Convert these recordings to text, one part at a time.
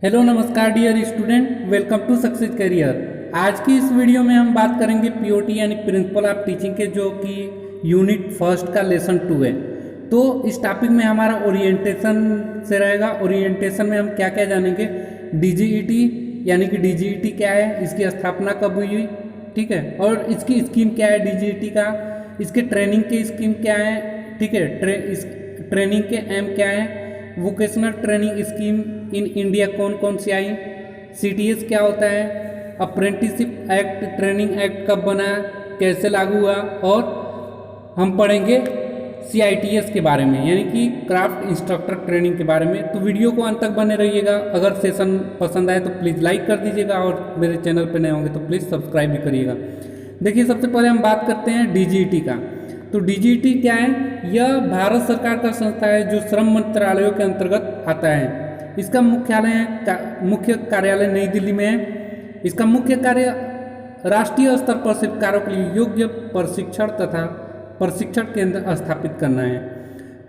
Hello नमस्कार dear student, welcome to success career. आज की इस वीडियो में हम बात करेंगे पीओटी यानी प्रिंसिपल ऑफ टीचिंग के, जो कि यूनिट फर्स्ट का लेसन 2 है। तो इस टॉपिक में हमारा ओरिएंटेशन से रहेगा। ओरिएंटेशन में हम क्या क्या जानेंगे, डीजीईटी यानी कि डीजीईटी क्या है, इसकी स्थापना कब हुई, ठीक है, और इसकी स्कीम क्या है डीजीईटी का, इसके ट्रेनिंग की स्कीम क्या है, ठीक है, इस ट्रेनिंग के एम क्या है, vocational training scheme in India कौन कौन सी आई, सीटीएस क्या होता है, अप्रेंटिसशिप एक्ट, ट्रेनिंग एक्ट कब बना, कैसे लागू हुआ, और हम पढ़ेंगे सीआईटीएस के बारे में यानी कि क्राफ्ट इंस्ट्रक्टर ट्रेनिंग के बारे में। तो वीडियो को अंत तक बने रहिएगा। अगर सेशन पसंद आए तो प्लीज़ लाइक कर दीजिएगा और मेरे चैनल पर नए होंगे तो प्लीज़ सब्सक्राइब भी करिएगा। देखिए, सबसे पहले हम बात करते हैं डीजीईटी का। तो डीजीईटी क्या है, यह भारत सरकार का संस्था है जो श्रम मंत्रालयों के अंतर्गत आता है। इसका मुख्य कार्यालय नई दिल्ली में है। इसका मुख्य कार्य राष्ट्रीय स्तर पर शिल्पकारों के लिए योग्य प्रशिक्षण तथा प्रशिक्षण केंद्र स्थापित करना है।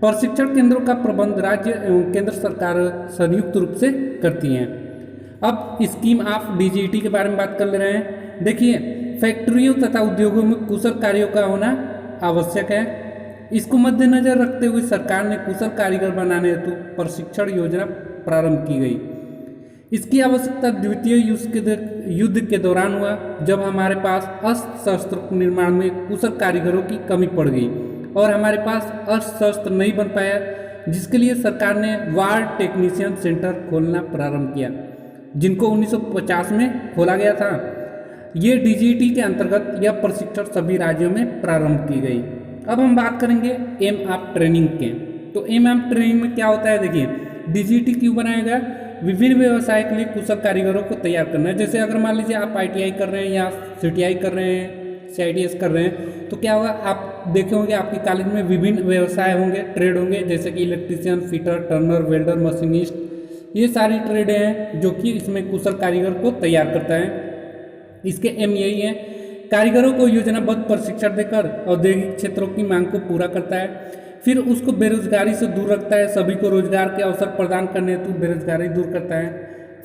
प्रशिक्षण केंद्रों का प्रबंध राज्य एवं केंद्र सरकार संयुक्त रूप से करती हैं। अब स्कीम ऑफ डीजीईटी के बारे में बात कर ले रहे हैं। देखिए, फैक्ट्रियों तथा उद्योगों में कुशल कार्यों का होना आवश्यक है। इसको मद्देनजर रखते हुए सरकार ने कुशल कारीगर बनाने हेतु प्रशिक्षण योजना प्रारंभ की गई। इसकी आवश्यकता द्वितीय युद्ध के दौरान हुआ, जब हमारे पास अस्त्र शस्त्र निर्माण में कुशल कारीगरों की कमी पड़ गई और हमारे पास अस्त्र शस्त्र नहीं बन पाया, जिसके लिए सरकार ने वार टेक्नीशियन सेंटर खोलना प्रारंभ किया, जिनको 1950 में खोला गया था। ये डीजीईटी के अंतर्गत यह प्रशिक्षण सभी राज्यों में प्रारंभ की गई। अब हम बात करेंगे एम ऑफ ट्रेनिंग के। तो एम ऑफ ट्रेनिंग में क्या होता है, देखिए, डीजीईटी क्यों बनाया गया, विभिन्न व्यवसाय के लिए कुशल कारीगरों को तैयार करना है। जैसे अगर मान लीजिए आप आईटीआई कर रहे हैं या सीटीआई कर रहे हैं, सीआईटीएस कर रहे हैं, तो क्या होगा, आप देखे होंगे आपके कॉलेज में विभिन्न व्यवसाय होंगे, ट्रेड होंगे, जैसे कि electrician, fitter, Turner, welder, machinist, ये सारी ट्रेड हैं जो कि इसमें कुशल कारीगर को तैयार करता है। इसके एम यही है, कारीगरों को योजनाबद्ध प्रशिक्षण देकर औद्योगिक क्षेत्रों की मांग को पूरा करता है, फिर उसको बेरोजगारी से दूर रखता है, सभी को रोजगार के अवसर प्रदान करने हेतु बेरोजगारी दूर करता है।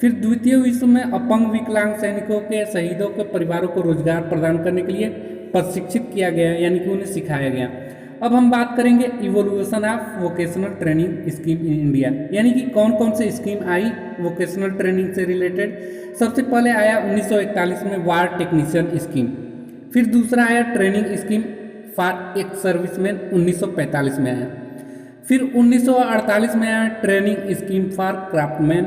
फिर द्वितीय विश्व में अपंग विकलांग सैनिकों के, शहीदों के परिवारों को रोजगार प्रदान करने के लिए प्रशिक्षित किया गया, यानी कि उन्हें सिखाया गया। अब हम बात करेंगे evolution of vocational training scheme in India, यानी कि कौन कौन से स्कीम आई वोकेशनल ट्रेनिंग से रिलेटेड। सबसे पहले आया 1941 में वार टेक्नीशियन स्कीम, फिर दूसरा आया training scheme for ex serviceman 1945 में आया, फिर 1948 में आया ट्रेनिंग स्कीम फॉर क्राफ्टमैन,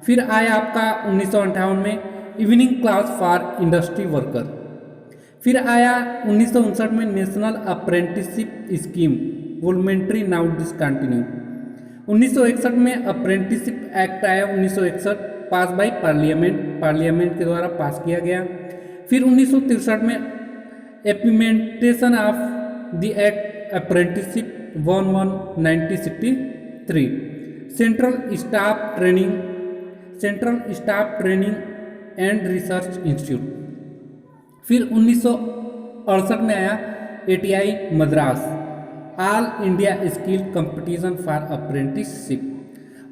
फिर आया आपका 1958 में evening class for industry worker, फिर आया 1959 में national apprenticeship scheme voluntary now discontinue. 1961 में अप्रेंटिसशिप एक्ट आया 1961, पास बाई पार्लियामेंट के द्वारा पास किया गया। फिर 1963 में implementation of the act apprenticeship 1963, central staff training and research institute. फिर 1968 में आया ATI Madras, all India skill competition for apprenticeship.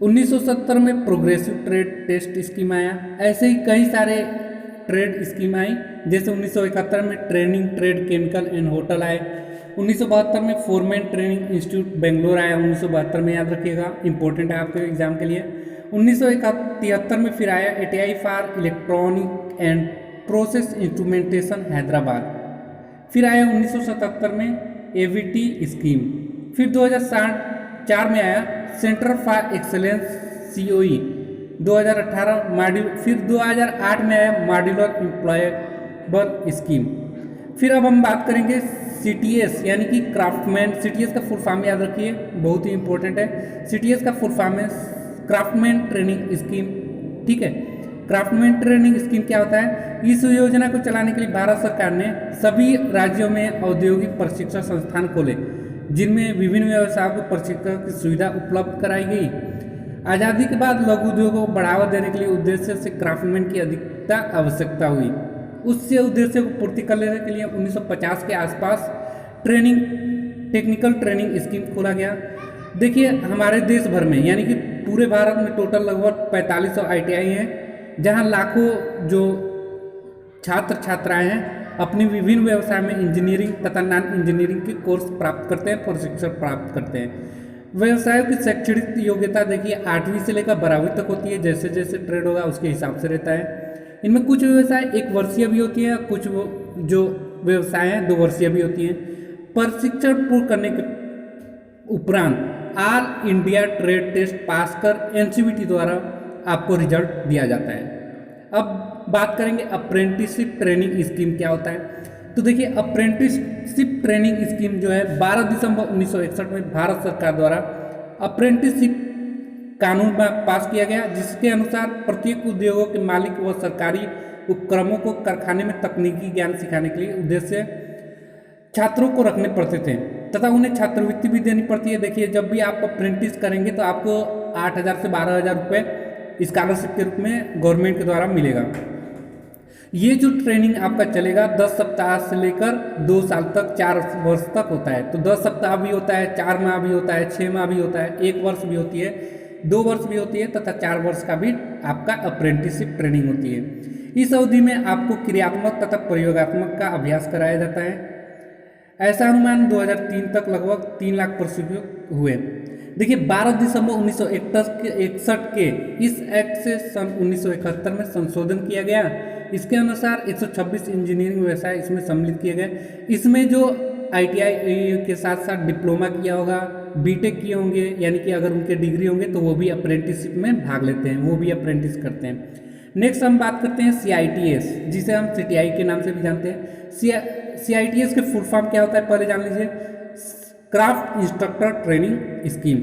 1970 में प्रोग्रेसिव ट्रेड टेस्ट स्कीम आया। ऐसे ही कई सारे ट्रेड स्कीम आई, जैसे 1971 में training trade chemical and hotel आए। 1972 में फोरमैन ट्रेनिंग इंस्टीट्यूट बेंगलोर आया, 1972 में, याद रखिएगा, इंपॉर्टेंट है आपके एग्जाम के लिए। 1973 में फिर आया ATI for electronic and process instrumentation Hyderabad. फिर आया 1977 में एवीटी स्कीम। फिर 2004 में आया centre for excellence COE 2018 module. फिर 2008 में आया मॉड्यूलर एम्प्लॉयबल स्कीम। फिर अब हम बात करेंगे सीटीएस यानी कि क्राफ्टमैन। सीटीएस का फुल फॉर्म याद रखिए, बहुत ही इंपॉर्टेंट है। सीटीएस का फुल फॉर्म है क्राफ्टमैन ट्रेनिंग स्कीम, ठीक है। क्राफ्टमैन ट्रेनिंग स्कीम क्या होता है, इस योजना को चलाने के लिए भारत सरकार ने सभी राज्यों में औद्योगिक प्रशिक्षण संस्थान खोले, जिनमें विभिन्न व्यवसायों को प्रशिक्षण की सुविधा उपलब्ध कराई गई। आज़ादी के बाद लघु उद्योगों को बढ़ावा देने के लिए उद्देश्य से क्राफ्टमैन की अधिकता आवश्यकता हुई। उससे उद्देश्य को पूर्ति करने के लिए 1950 के आसपास टेक्निकल ट्रेनिंग स्कीम खोला गया। देखिए, हमारे देश भर में यानी कि पूरे भारत में टोटल लगभग 4500 ITI हैं, जहां लाखों जो छात्र छात्राएं हैं अपनी विभिन्न व्यवसाय में इंजीनियरिंग तथा नॉन इंजीनियरिंग के कोर्स प्राप्त करते हैं, प्रशिक्षण प्राप्त करते हैं। व्यवसायों की शैक्षणिक योग्यता देखिए 8वीं से लेकर 12वीं तक होती है, जैसे जैसे ट्रेड होगा उसके हिसाब से रहता है। इनमें कुछ व्यवसाय 1 वर्षीय भी होती है, कुछ जो व्यवसाय हैं 2 वर्षीय भी होती हैं। प्रशिक्षण पूर्ण करने के उपरांत all India trade test pass कर NCVT द्वारा आपको रिजल्ट दिया जाता है। अब बात करेंगे अप्रेंटिसशिप ट्रेनिंग स्कीम क्या होता है। तो देखिए अप्रेंटिसशिप ट्रेनिंग स्कीम जो है 12 दिसंबर 1961 में भारत सरकार द्वारा अप्रेंटिसशिप कानून पास किया गया, जिसके अनुसार प्रत्येक उद्योगों के मालिक व सरकारी उपक्रमों को कारखाने में तकनीकी ज्ञान सिखाने के लिए उद्देश्य छात्रों को रखने पड़ते थे तथा उन्हें छात्रवृत्ति भी देनी पड़ती है। देखिए जब भी आप अप्रेंटिस करेंगे तो आपको 8,000 से 12,000 रुपये स्कॉलरशिप के रूप में गवर्नमेंट के द्वारा मिलेगा। ये जो ट्रेनिंग आपका चलेगा 10 सप्ताह से लेकर 2 साल तक 4 वर्ष तक होता है। तो 10 सप्ताह भी होता है, 4 माह भी होता है, 6 माह भी होता है, 1 वर्ष भी होती है, 2 वर्ष भी होती है तथा 4 वर्ष का भी आपका अप्रेंटिसशिप ट्रेनिंग होती है। इस अवधि में आपको क्रियात्मक तथा प्रयोगात्मक का अभ्यास कराया जाता है। ऐसा अनुमान 2003 तक लगभग 3 लाख प्रशिक्षु हुए। देखिए 12 दिसंबर 1961 के इस एक्ट से सन 1971 में संशोधन किया गया। इसके अनुसार 126 इंजीनियरिंग व्यवसाय इसमें सम्मिलित किए गए। इसमें जो ITI के साथ साथ डिप्लोमा किया होगा, BTech किए होंगे, यानी कि अगर उनके डिग्री होंगे तो वो भी अप्रेंटिसशिप में भाग लेते हैं, वो भी अप्रेंटिस करते हैं। नेक्स्ट हम बात करते हैं CITS, जिसे हम CTI के नाम से भी जानते हैं। CITS के फुल फॉर्म क्या होता है पहले जान लीजिए। Craft instructor training scheme.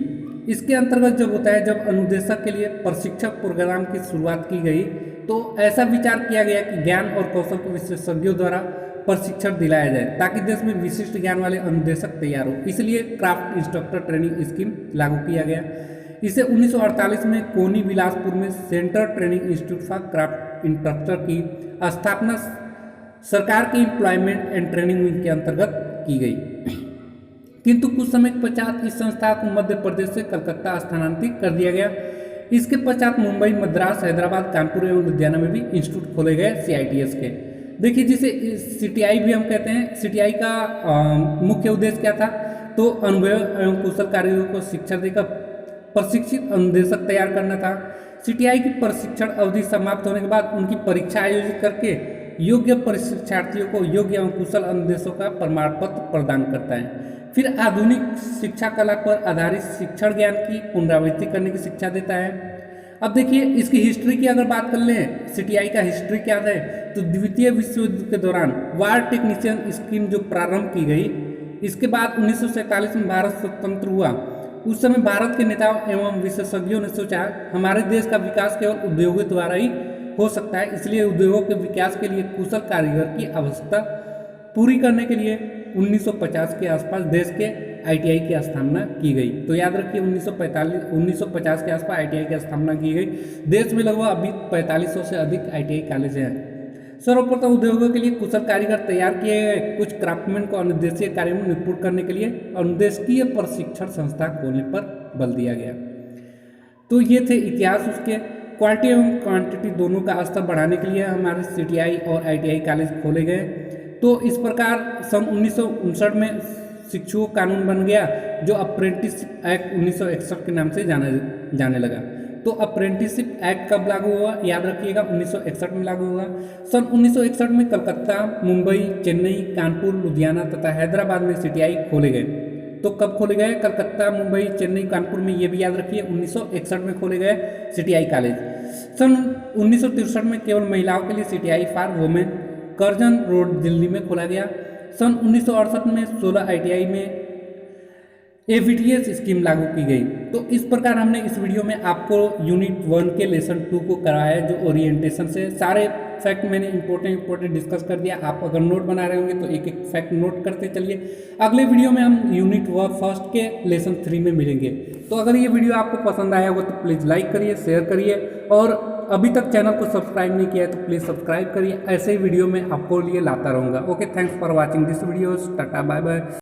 इसके अंतर्गत जब होता है, जब अनुदेशक के लिए प्रशिक्षक प्रोग्राम की शुरुआत की गई तो ऐसा विचार किया गया कि ज्ञान और कौशल के विशेषज्ञों द्वारा प्रशिक्षण दिलाया जाए ताकि देश में विशिष्ट ज्ञान वाले अनुदेशक तैयार हो। इसलिए क्राफ्ट इंस्ट्रक्टर ट्रेनिंग स्कीम लागू किया गया। इसे 1948 में कोनी बिलासपुर में central training institute for craft instructor की स्थापना सरकार के एम्प्लॉयमेंट एंड ट्रेनिंग विंग के अंतर्गत की गई, किंतु कुछ समय के पश्चात इस संस्था को मध्य प्रदेश से कलकत्ता स्थानांतरित कर दिया गया। इसके पश्चात मुंबई, मद्रास, हैदराबाद, कानपुर एवं लुधियाना में भी इंस्टीट्यूट खोले गए CITS के। देखिए जिसे CTI भी हम कहते हैं। CTI का मुख्य उद्देश्य क्या था, तो अनुभव एवं कुशल कारीगरों को शिक्षा देकर प्रशिक्षित अनुदेशक तैयार करना था। CTI की प्रशिक्षण अवधि समाप्त होने के बाद उनकी परीक्षा आयोजित करके योग्य प्रशिक्षार्थियों को योग्य एवं कुशल अनुदेशों का प्रमाण पत्र प्रदान करता है। फिर आधुनिक शिक्षा कला पर आधारित शिक्षण ज्ञान की पुनरावृत्ति करने की शिक्षा देता है। अब देखिए इसकी हिस्ट्री की अगर बात कर लें, CTI का हिस्ट्री क्या है, तो द्वितीय विश्व युद्ध के दौरान वार टेक्नीशियन स्कीम जो प्रारंभ की गई, इसके बाद 1947 में भारत स्वतंत्र हुआ। उस समय भारत के नेताओं एवं विशेषज्ञों ने सोचा हमारे देश का विकास केवल उद्योगों द्वारा ही हो सकता है, इसलिए उद्योगों के विकास के लिए कुशल कारीगर की आवश्यकता पूरी करने के लिए 1950 के आसपास देश के ITI की स्थापना की गई। तो याद रखिए 1950 के आसपास ITI की स्थापना की गई। देश में लगभग अभी 4500 से अधिक ITI कॉलेज हैं। सर्वप्रथम उद्योगों के लिए कुशल कारीगर तैयार किए गए। कुछ क्राफ्टमैन को अनुदेशीय कार्यों में निपुण करने के लिए अनुदेशीय प्रशिक्षण संस्था खोलने पर बल दिया गया। तो ये थे इतिहास उसके। क्वालिटी एवं क्वांटिटी दोनों का स्तर बढ़ाने के लिए हमारे CTI और ITI कॉलेज खोले गए। तो इस प्रकार सन 1959 में शिक्षु कानून बन गया, जो अप्रेंटिसशिप एक्ट 1961 के नाम से जाने लगा। तो अप्रेंटिसशिप एक्ट कब लागू हुआ, याद रखिएगा 1961 में लागू हुआ। सन 1961 में कलकत्ता, मुंबई, चेन्नई, कानपुर, लुधियाना तथा हैदराबाद में CTI खोले गए। तो कब खोले गए, कलकत्ता, मुंबई, चेन्नई, कानपुर में, ये भी याद रखिए 1961 में खोले गए CTI कॉलेज। सन 1963 में केवल महिलाओं के लिए CTI for women Curzon road Delhi में खोला गया। सन 1968 में 16 ITI में AVTS स्कीम लागू की गई। तो इस प्रकार हमने इस वीडियो में आपको यूनिट 1 के लेसन 2 को कराया, जो ओरिएंटेशन से सारे फैक्ट मैंने इंपॉर्टेंट डिस्कस कर दिया। आप अगर नोट बना रहे होंगे तो एक एक फैक्ट नोट करते चलिए। अगले वीडियो में हम यूनिट 1 के लेसन 3 में मिलेंगे। तो अगर ये वीडियो आपको पसंद आया होगा तो प्लीज़ लाइक करिए, शेयर करिए, और अभी तक चैनल को सब्सक्राइब नहीं किया है तो प्लीज़ सब्सक्राइब करिए। ऐसे ही वीडियो मैं आपको लिए लाता रहूँगा। Okay, thanks for watching this videos. Tata, bye bye.